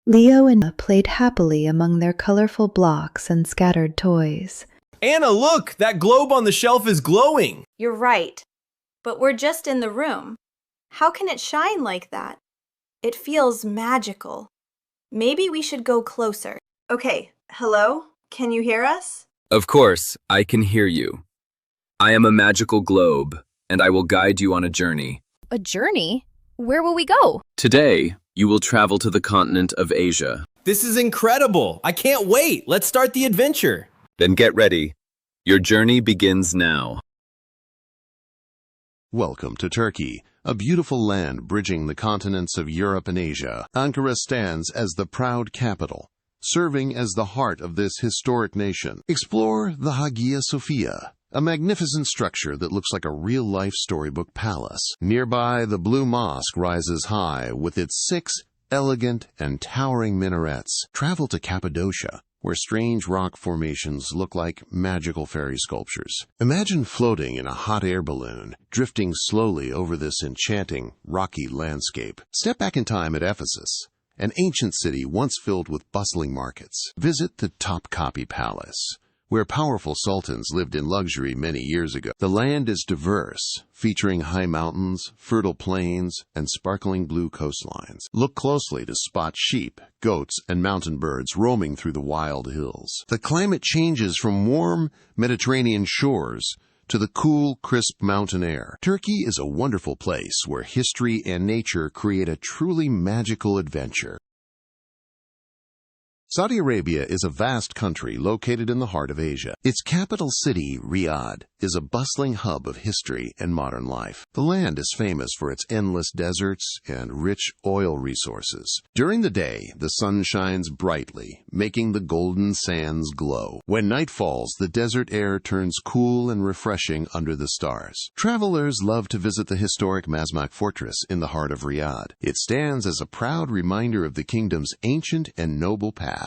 Leo and Anna played happily among their colorful blocks and scattered toys. Anna, look! That globe on the shelf is glowing! You're right. But we're just in the room. How can it shine like that? It feels magical. Maybe we should go closer. Okay, hello? Can you hear us? Of course, I can hear you. I am a magical globe, and I will guide you on a journey. A journey? Where will we go? Today, you will travel to the continent of Asia. This is incredible! I can't wait! Let's start the adventure! Then get ready. Your journey begins now. Welcome to Turkey, a beautiful land bridging the continents of Europe and Asia. Ankara stands as the proud capital, serving as the heart of this historic nation. Explore the Hagia Sophia, a magnificent structure that looks like a real-life storybook palace. Nearby, the Blue Mosque rises high with its 6 elegant and towering minarets. Travel to Cappadocia, where strange rock formations look like magical fairy sculptures. Imagine floating in a hot air balloon, drifting slowly over this enchanting, rocky landscape. Step back in time at Ephesus, an ancient city once filled with bustling markets. Visit the Topkapi Palace, where powerful sultans lived in luxury many years ago. The land is diverse, featuring high mountains, fertile plains, and sparkling blue coastlines. Look closely to spot sheep, goats, and mountain birds roaming through the wild hills. The climate changes from warm Mediterranean shores to the cool, crisp mountain air. Turkey is a wonderful place where history and nature create a truly magical adventure. Saudi Arabia is a vast country located in the heart of Asia. Its capital city, Riyadh, is a bustling hub of history and modern life. The land is famous for its endless deserts and rich oil resources. During the day, the sun shines brightly, making the golden sands glow. When night falls, the desert air turns cool and refreshing under the stars. Travelers love to visit the historic Mazmak Fortress in the heart of Riyadh. It stands as a proud reminder of the kingdom's ancient and noble past.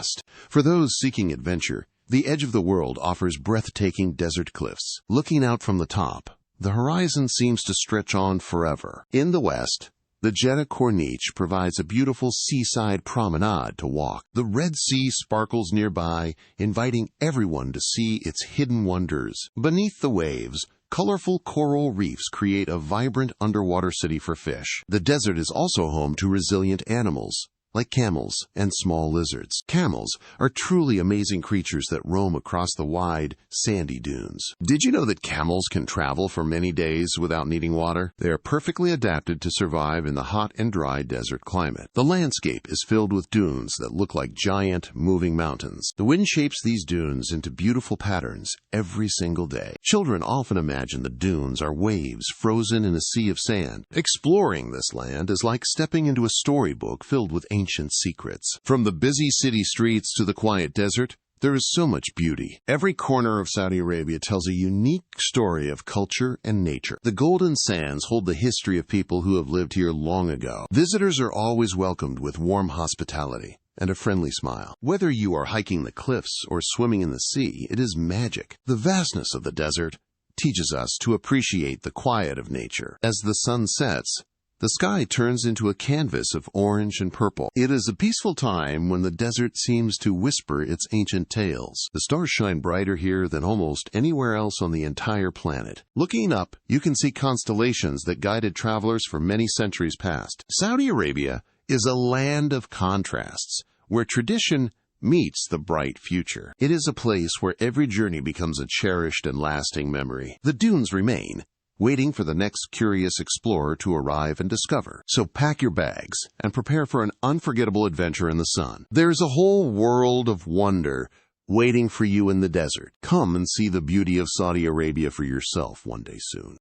For those seeking adventure, the edge of the world offers breathtaking desert cliffs. Looking out from the top, the horizon seems to stretch on forever. In the west, the Jeddah Corniche provides a beautiful seaside promenade to walk. The Red Sea sparkles nearby, inviting everyone to see its hidden wonders. Beneath the waves, colorful coral reefs create a vibrant underwater city for fish. The desert is also home to resilient animals, like camels and small lizards. Camels are truly amazing creatures that roam across the wide, sandy dunes. Did you know that camels can travel for many days without needing water? They are perfectly adapted to survive in the hot and dry desert climate. The landscape is filled with dunes that look like giant, moving mountains. The wind shapes these dunes into beautiful patterns every single day. Children often imagine the dunes are waves frozen in a sea of sand. Exploring this land is like stepping into a storybook filled with ancient secrets. From the busy city streets to the quiet desert, there is so much beauty. Every corner of Saudi Arabia tells a unique story of culture and nature. The Golden Sands hold the history of people who have lived here long ago. Visitors are always welcomed with warm hospitality and a friendly smile. Whether you are hiking the cliffs or swimming in the sea, it is magic. The vastness of the desert teaches us to appreciate the quiet of nature. As the sun sets, the sky turns into a canvas of orange and purple. It is a peaceful time when the desert seems to whisper its ancient tales. The stars shine brighter here than almost anywhere else on the entire planet. Looking up, you can see constellations that guided travelers for many centuries past. Saudi Arabia is a land of contrasts, where tradition meets the bright future. It is a place where every journey becomes a cherished and lasting memory. The dunes remain, waiting for the next curious explorer to arrive and discover. So pack your bags and prepare for an unforgettable adventure in the sun. There's a whole world of wonder waiting for you in the desert. Come and see the beauty of Saudi Arabia for yourself one day soon.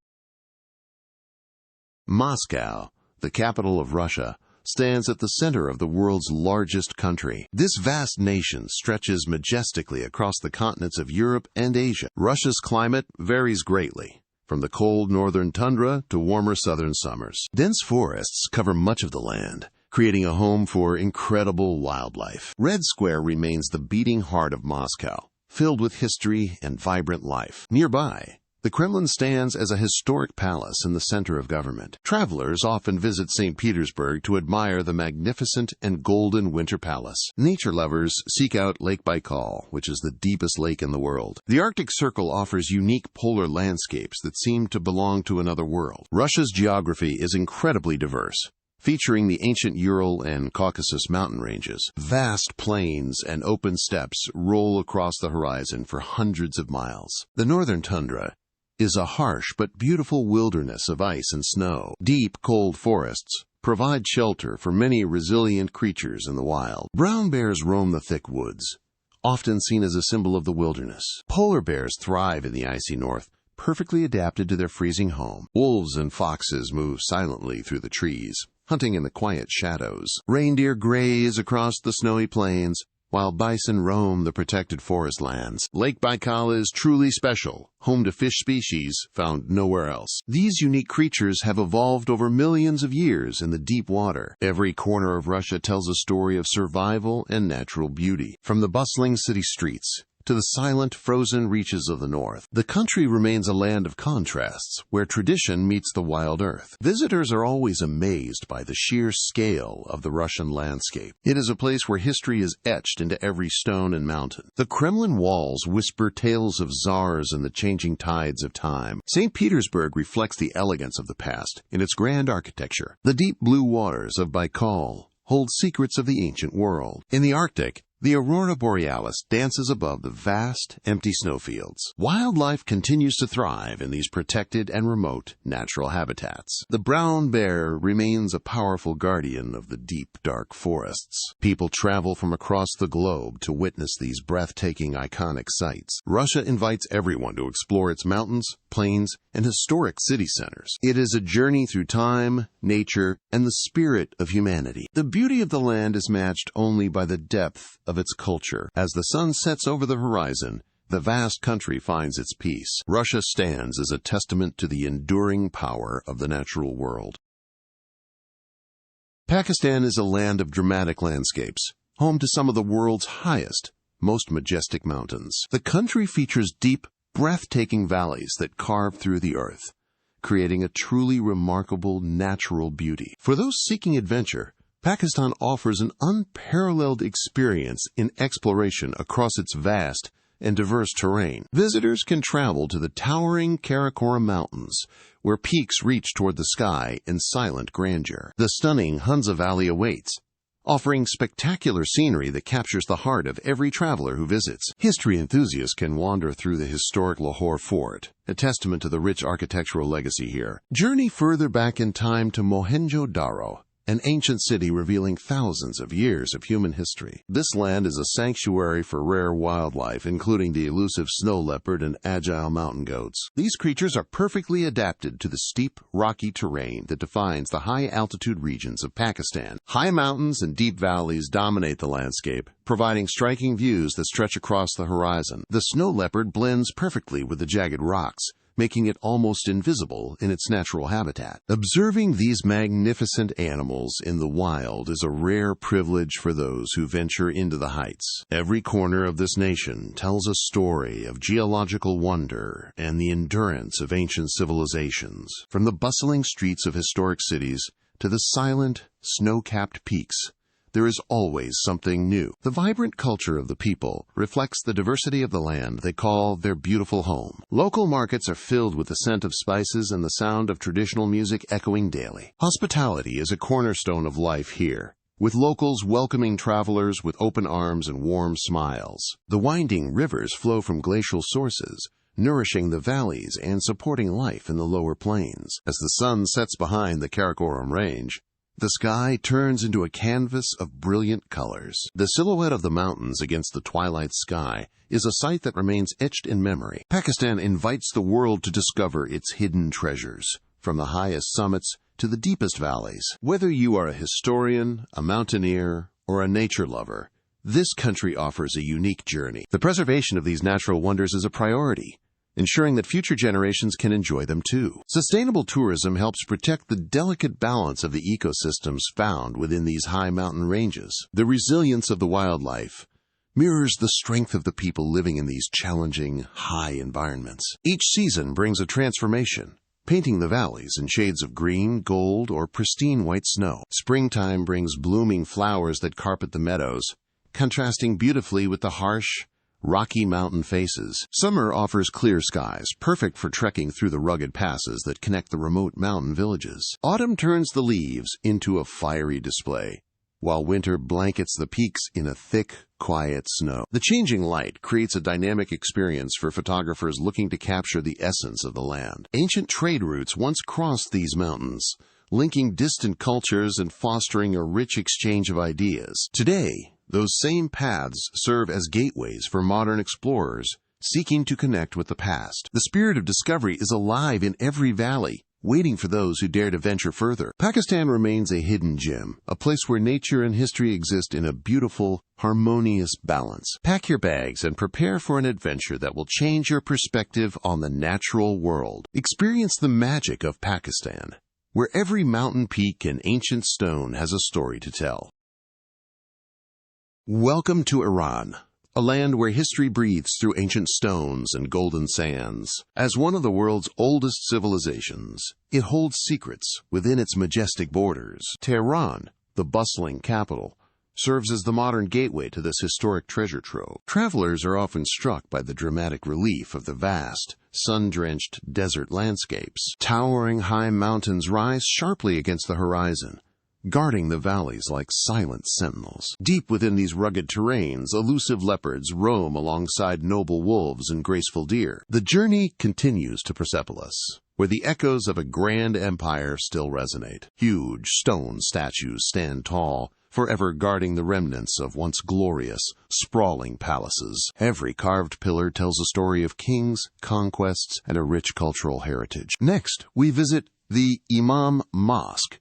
Moscow, the capital of Russia, stands at the center of the world's largest country. This vast nation stretches majestically across the continents of Europe and Asia. Russia's climate varies greatly, from the cold northern tundra to warmer southern summers. Dense forests cover much of the land, creating a home for incredible wildlife. Red Square remains the beating heart of Moscow, filled with history and vibrant life. Nearby, The Kremlin stands as a historic palace in the center of government. Travelers often visit St. Petersburg to admire the magnificent and golden Winter Palace. Nature lovers seek out Lake Baikal, which is the deepest lake in the world. The Arctic Circle offers unique polar landscapes that seem to belong to another world. Russia's geography is incredibly diverse, featuring the ancient Ural and Caucasus mountain ranges. Vast plains and open steppes roll across the horizon for hundreds of miles. The northern tundra is a harsh but beautiful wilderness of ice and snow. Deep, cold forests provide shelter for many resilient creatures in the wild. Brown bears roam the thick woods, often seen as a symbol of the wilderness. Polar bears thrive in the icy north, perfectly adapted to their freezing home. Wolves and foxes move silently through the trees, hunting in the quiet shadows. Reindeer graze across the snowy plains, while bison roam the protected forest lands. Lake Baikal is truly special, home to fish species found nowhere else. These unique creatures have evolved over millions of years in the deep water. Every corner of Russia tells a story of survival and natural beauty. From the bustling city streets to the silent, frozen reaches of the north, the country remains a land of contrasts, where tradition meets the wild earth. Visitors are always amazed by the sheer scale of the Russian landscape. It is a place where history is etched into every stone and mountain. The Kremlin walls whisper tales of czars and the changing tides of time. St. Petersburg reflects the elegance of the past in its grand architecture. The deep blue waters of Baikal hold secrets of the ancient world. In the Arctic, the aurora borealis dances above the vast, empty snowfields. Wildlife continues to thrive in these protected and remote natural habitats. The brown bear remains a powerful guardian of the deep, dark forests. People travel from across the globe to witness these breathtaking, iconic sights. Russia invites everyone to explore its mountains, plains, and historic city centers. It is a journey through time, nature, and the spirit of humanity. The beauty of the land is matched only by the depth of its culture. As the sun sets over the horizon, the vast country finds its peace. Russia stands as a testament to the enduring power of the natural world. Pakistan is a land of dramatic landscapes, home to some of the world's highest, most majestic mountains. The country features deep, breathtaking valleys that carve through the earth, creating a truly remarkable natural beauty. For those seeking adventure, Pakistan offers an unparalleled experience in exploration across its vast and diverse terrain. Visitors can travel to the towering Karakoram Mountains, where peaks reach toward the sky in silent grandeur. The stunning Hunza Valley awaits, offering spectacular scenery that captures the heart of every traveler who visits. History enthusiasts can wander through the historic Lahore Fort, a testament to the rich architectural legacy here. Journey further back in time to Mohenjo-Daro, an ancient city revealing thousands of years of human history. This land is a sanctuary for rare wildlife, including the elusive snow leopard and agile mountain goats. These creatures are perfectly adapted to the steep, rocky terrain that defines the high-altitude regions of Pakistan. High mountains and deep valleys dominate the landscape, providing striking views that stretch across the horizon. The snow leopard blends perfectly with the jagged rocks, making it almost invisible in its natural habitat. Observing these magnificent animals in the wild is a rare privilege for those who venture into the heights. Every corner of this nation tells a story of geological wonder and the endurance of ancient civilizations. From the bustling streets of historic cities to the silent, snow-capped peaks, there is always something new. The vibrant culture of the people reflects the diversity of the land they call their beautiful home. Local markets are filled with the scent of spices and the sound of traditional music echoing daily. Hospitality is a cornerstone of life here, with locals welcoming travelers with open arms and warm smiles. The winding rivers flow from glacial sources, nourishing the valleys and supporting life in the lower plains. As the sun sets behind the Karakoram Range, the sky turns into a canvas of brilliant colors. The silhouette of the mountains against the twilight sky is a sight that remains etched in memory. Pakistan invites the world to discover its hidden treasures, from the highest summits to the deepest valleys. Whether you are a historian, a mountaineer, or a nature lover, this country offers a unique journey. The preservation of these natural wonders is a priority, ensuring that future generations can enjoy them too. Sustainable tourism helps protect the delicate balance of the ecosystems found within these high mountain ranges. The resilience of the wildlife, mirrors the strength of the people living in these challenging, high environments. Each season brings a transformation, painting the valleys in shades of green, gold, or pristine white snow. Springtime brings blooming flowers that carpet the meadows, contrasting beautifully with the harsh, rocky mountain faces. Summer offers clear skies, perfect for trekking through the rugged passes that connect the remote mountain villages. Autumn turns the leaves into a fiery display, while winter blankets the peaks in a thick, quiet snow. The changing light creates a dynamic experience for photographers looking to capture the essence of the land. Ancient trade routes once crossed these mountains, linking distant cultures and fostering a rich exchange of ideas. Today, those same paths serve as gateways for modern explorers seeking to connect with the past. The spirit of discovery is alive in every valley, waiting for those who dare to venture further. Pakistan remains a hidden gem, a place where nature and history exist in a beautiful, harmonious balance. Pack your bags and prepare for an adventure that will change your perspective on the natural world. Experience the magic of Pakistan, where every mountain peak and ancient stone has a story to tell. Welcome to Iran, a land where history breathes through ancient stones and golden sands. As one of the world's oldest civilizations, it holds secrets within its majestic borders. Tehran, the bustling capital, serves as the modern gateway to this historic treasure trove. Travelers are often struck by the dramatic relief of the vast, sun-drenched desert landscapes. Towering high mountains rise sharply against the horizon, guarding the valleys like silent sentinels. Deep within these rugged terrains, elusive leopards roam alongside noble wolves and graceful deer. The journey continues to Persepolis, where the echoes of a grand empire still resonate. Huge stone statues stand tall, forever guarding the remnants of once glorious, sprawling palaces. Every carved pillar tells a story of kings, conquests, and a rich cultural heritage. Next, we visit the Imam Mosque,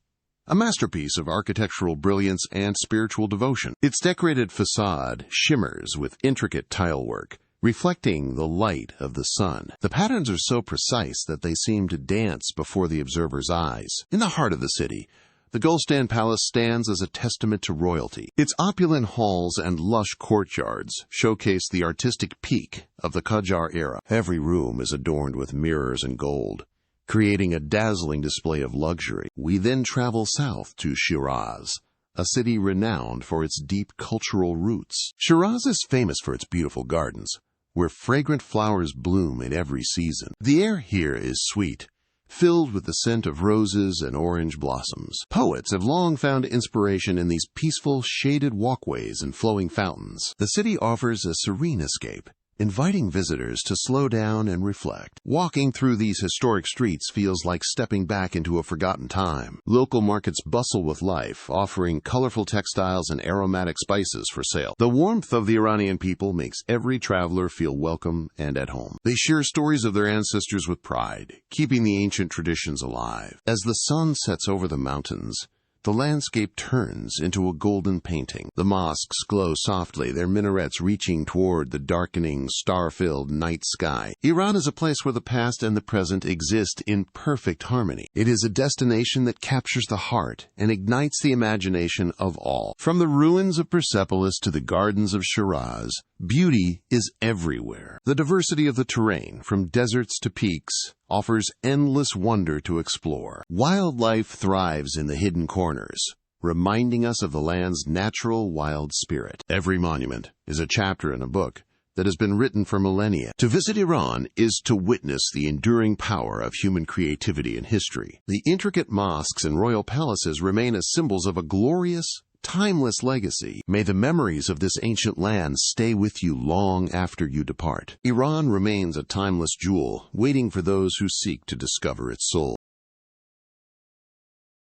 a masterpiece of architectural brilliance and spiritual devotion. Its decorated facade shimmers with intricate tilework, reflecting the light of the sun. The patterns are so precise that they seem to dance before the observer's eyes. In the heart of the city, the Golstan Palace stands as a testament to royalty. Its opulent halls and lush courtyards showcase the artistic peak of the Qajar era. Every room is adorned with mirrors and gold, creating a dazzling display of luxury. We then travel south to Shiraz, a city renowned for its deep cultural roots. Shiraz is famous for its beautiful gardens, where fragrant flowers bloom in every season. The air here is sweet, filled with the scent of roses and orange blossoms. Poets have long found inspiration in these peaceful, shaded walkways and flowing fountains. The city offers a serene escape, inviting visitors to slow down and reflect. Walking through these historic streets feels like stepping back into a forgotten time. Local markets bustle with life, offering colorful textiles and aromatic spices for sale. The warmth of the Iranian people makes every traveler feel welcome and at home. They share stories of their ancestors with pride, keeping the ancient traditions alive. As the sun sets over the mountains, the landscape turns into a golden painting. The mosques glow softly, their minarets reaching toward the darkening, star-filled night sky. Iran is a place where the past and the present exist in perfect harmony. It is a destination that captures the heart and ignites the imagination of all. From the ruins of Persepolis to the gardens of Shiraz, beauty is everywhere. The diversity of the terrain, from deserts to peaks, offers endless wonder to explore. Wildlife thrives in the hidden corners, reminding us of the land's natural wild spirit. Every monument is a chapter in a book that has been written for millennia. To visit Iran is to witness the enduring power of human creativity and history. The intricate mosques and royal palaces remain as symbols of a glorious, timeless legacy. May the memories of this ancient land stay with you long after you depart. Iran remains a timeless jewel, waiting for those who seek to discover its soul.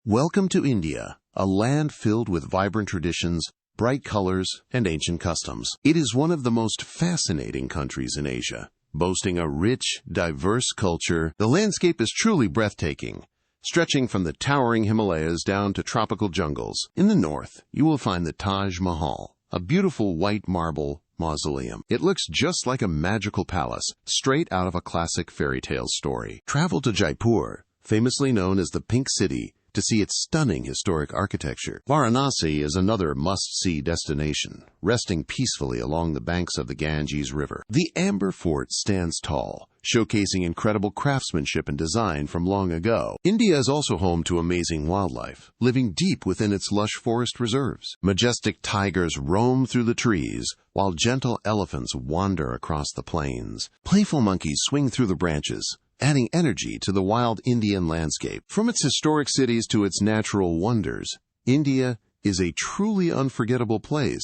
Welcome to India, a land filled with vibrant traditions, bright colors, and ancient customs. It is one of the most fascinating countries in Asia, boasting a rich, diverse culture. The landscape is truly breathtaking, stretching from the towering Himalayas down to tropical jungles. In the north, you will find the Taj Mahal, a beautiful white marble mausoleum. It looks just like a magical palace, straight out of a classic fairy tale story. Travel to Jaipur, famously known as the Pink City, to see its stunning historic architecture. Varanasi is another must-see destination, resting peacefully along the banks of the Ganges River. The Amber Fort stands tall, showcasing incredible craftsmanship and design from long ago. India is also home to amazing wildlife, living deep within its lush forest reserves. Majestic tigers roam through the trees, while gentle elephants wander across the plains. Playful monkeys swing through the branches, adding energy to the wild Indian landscape. From its historic cities to its natural wonders, India is a truly unforgettable place.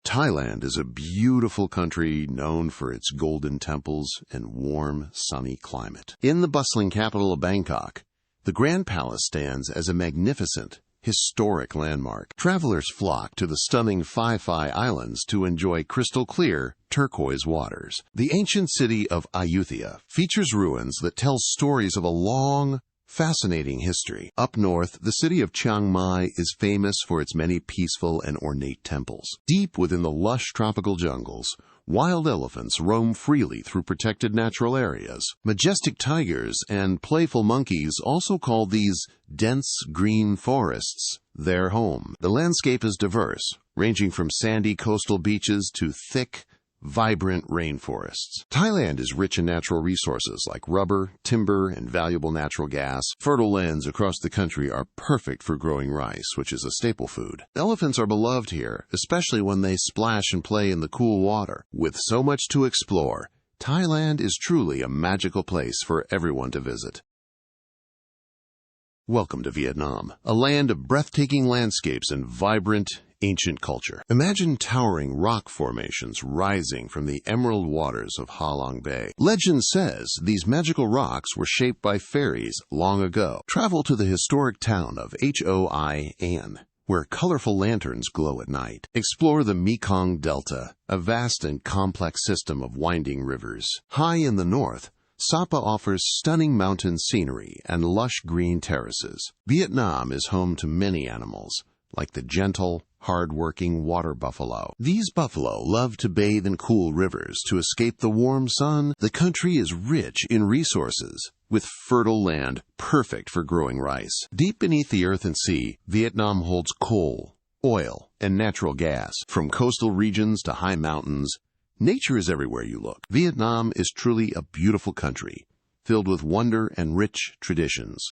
Thailand is a beautiful country known for its golden temples and warm, sunny climate. In the bustling capital of Bangkok, the Grand Palace stands as a magnificent, historic landmark. Travelers flock to the stunning Phi Phi Islands to enjoy crystal-clear, turquoise waters. The ancient city of Ayutthaya features ruins that tell stories of a long, fascinating history. Up north, the city of Chiang Mai is famous for its many peaceful and ornate temples. Deep within the lush tropical jungles, wild elephants roam freely through protected natural areas. Majestic tigers and playful monkeys also call these dense green forests their home. The landscape is diverse, ranging from sandy coastal beaches to thick, vibrant rainforests. Thailand is rich in natural resources like rubber, timber, and valuable natural gas. Fertile lands across the country are perfect for growing rice, which is a staple food. Elephants are beloved here, especially when they splash and play in the cool water. With so much to explore, Thailand is truly a magical place for everyone to visit. Welcome to Vietnam, a land of breathtaking landscapes and vibrant, ancient culture. Imagine towering rock formations rising from the emerald waters of Ha Long Bay. Legend says these magical rocks were shaped by fairies long ago. Travel to the historic town of Hoi An, where colorful lanterns glow at night. Explore the Mekong Delta, a vast and complex system of winding rivers. High in the north, Sapa offers stunning mountain scenery and lush green terraces. Vietnam is home to many animals, like the gentle, hard-working water buffalo. These buffalo love to bathe in cool rivers to escape the warm sun. The country is rich in resources, with fertile land perfect for growing rice. Deep beneath the earth and sea, Vietnam holds coal, oil, and natural gas. From coastal regions to high mountains, nature is everywhere you look. Vietnam is truly a beautiful country, filled with wonder and rich traditions.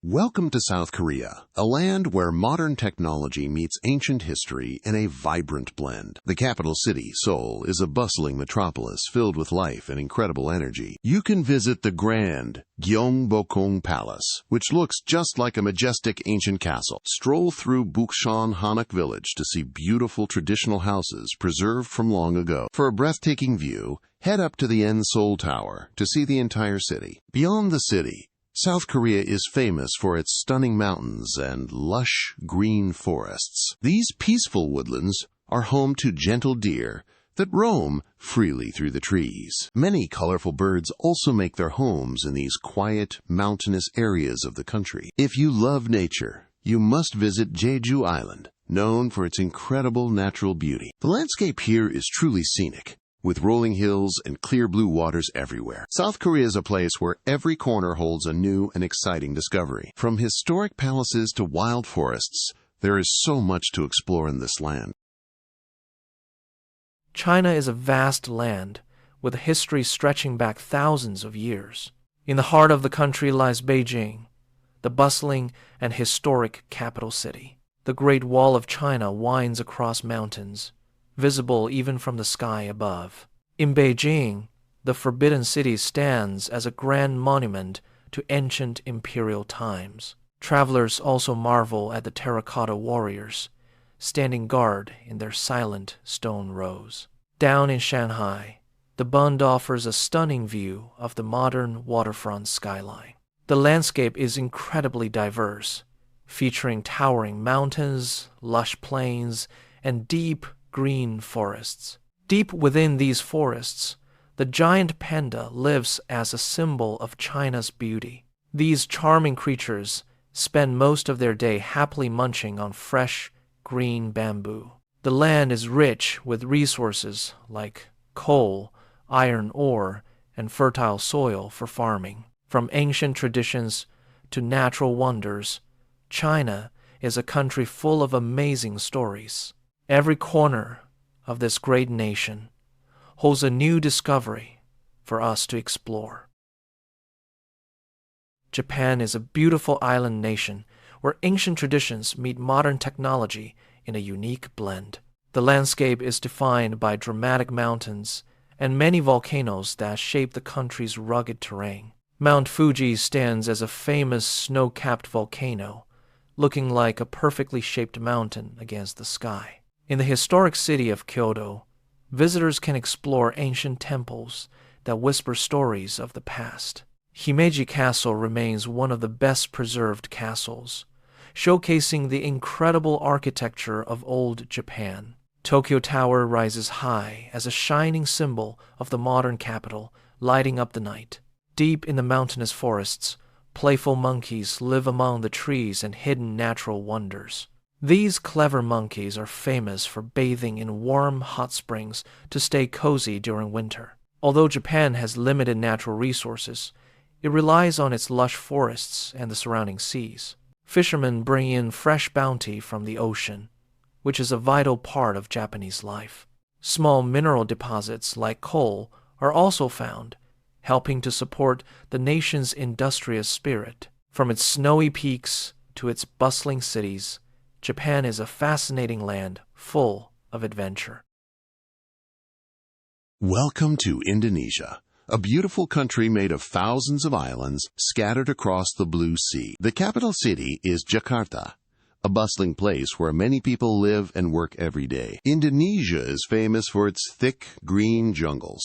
Welcome to South Korea, a land where modern technology meets ancient history in a vibrant blend. The capital city, Seoul, is a bustling metropolis filled with life and incredible energy. You can visit the grand Gyeongbokgung Palace, which looks just like a majestic ancient castle. Stroll through Bukchon Hanok Village to see beautiful traditional houses preserved from long ago. For a breathtaking view, head up to the Seoul Tower to see the entire city. Beyond the city, South Korea is famous for its stunning mountains and lush green forests. These peaceful woodlands are home to gentle deer that roam freely through the trees. Many colorful birds also make their homes in these quiet, mountainous areas of the country. If you love nature, you must visit Jeju Island, known for its incredible natural beauty. The landscape here is truly scenic, with rolling hills and clear blue waters everywhere. South Korea is a place where every corner holds a new and exciting discovery. From historic palaces to wild forests, there is so much to explore in this land. China is a vast land with a history stretching back thousands of years. In the heart of the country lies Beijing, the bustling and historic capital city. The Great Wall of China winds across mountains, visible even from the sky above. In Beijing, the Forbidden City stands as a grand monument to ancient imperial times. Travelers also marvel at the terracotta warriors, standing guard in their silent stone rows. Down in Shanghai, the Bund offers a stunning view of the modern waterfront skyline. The landscape is incredibly diverse, featuring towering mountains, lush plains, and deep green forests. Deep within these forests, the giant panda lives as a symbol of China's beauty. These charming creatures spend most of their day happily munching on fresh, green bamboo. The land is rich with resources like coal, iron ore, and fertile soil for farming. From ancient traditions to natural wonders, China is a country full of amazing stories. Every corner of this great nation holds a new discovery for us to explore. Japan is a beautiful island nation where ancient traditions meet modern technology in a unique blend. The landscape is defined by dramatic mountains and many volcanoes that shape the country's rugged terrain. Mount Fuji stands as a famous snow-capped volcano, looking like a perfectly shaped mountain against the sky. In the historic city of Kyoto, visitors can explore ancient temples that whisper stories of the past. Himeji Castle remains one of the best preserved castles, showcasing the incredible architecture of old Japan. Tokyo Tower rises high as a shining symbol of the modern capital, lighting up the night. Deep in the mountainous forests, playful monkeys live among the trees and hidden natural wonders. These clever monkeys are famous for bathing in warm hot springs to stay cozy during winter. Although Japan has limited natural resources, it relies on its lush forests and the surrounding seas. Fishermen bring in fresh bounty from the ocean, which is a vital part of Japanese life. Small mineral deposits like coal are also found, helping to support the nation's industrious spirit. From its snowy peaks to its bustling cities, Japan is a fascinating land full of adventure. Welcome to Indonesia, a beautiful country made of thousands of islands scattered across the blue sea. The capital city is Jakarta, a bustling place where many people live and work every day. Indonesia is famous for its thick, green jungles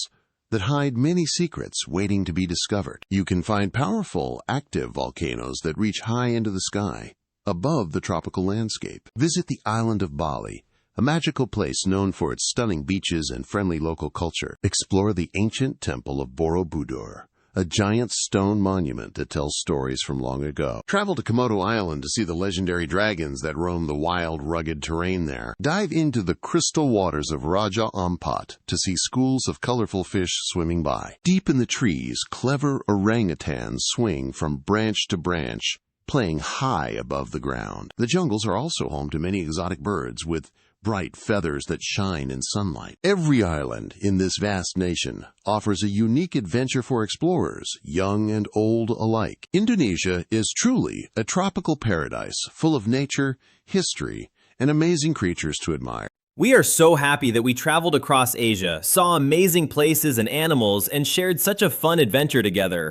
that hide many secrets waiting to be discovered. You can find powerful, active volcanoes that reach high into the sky, above the tropical landscape. Visit the island of Bali, a magical place known for its stunning beaches and friendly local culture. Explore the ancient temple of Borobudur, a giant stone monument that tells stories from long ago. Travel to Komodo Island to see the legendary dragons that roam the wild, rugged terrain there. Dive into the crystal waters of Raja Ampat to see schools of colorful fish swimming by. Deep in the trees, clever orangutans swing from branch to branch, playing high above the ground. The jungles are also home to many exotic birds with bright feathers that shine in sunlight. Every island in this vast nation offers a unique adventure for explorers, young and old alike. Indonesia is truly a tropical paradise full of nature, history, and amazing creatures to admire. We are so happy that we traveled across Asia, saw amazing places and animals, and shared such a fun adventure together.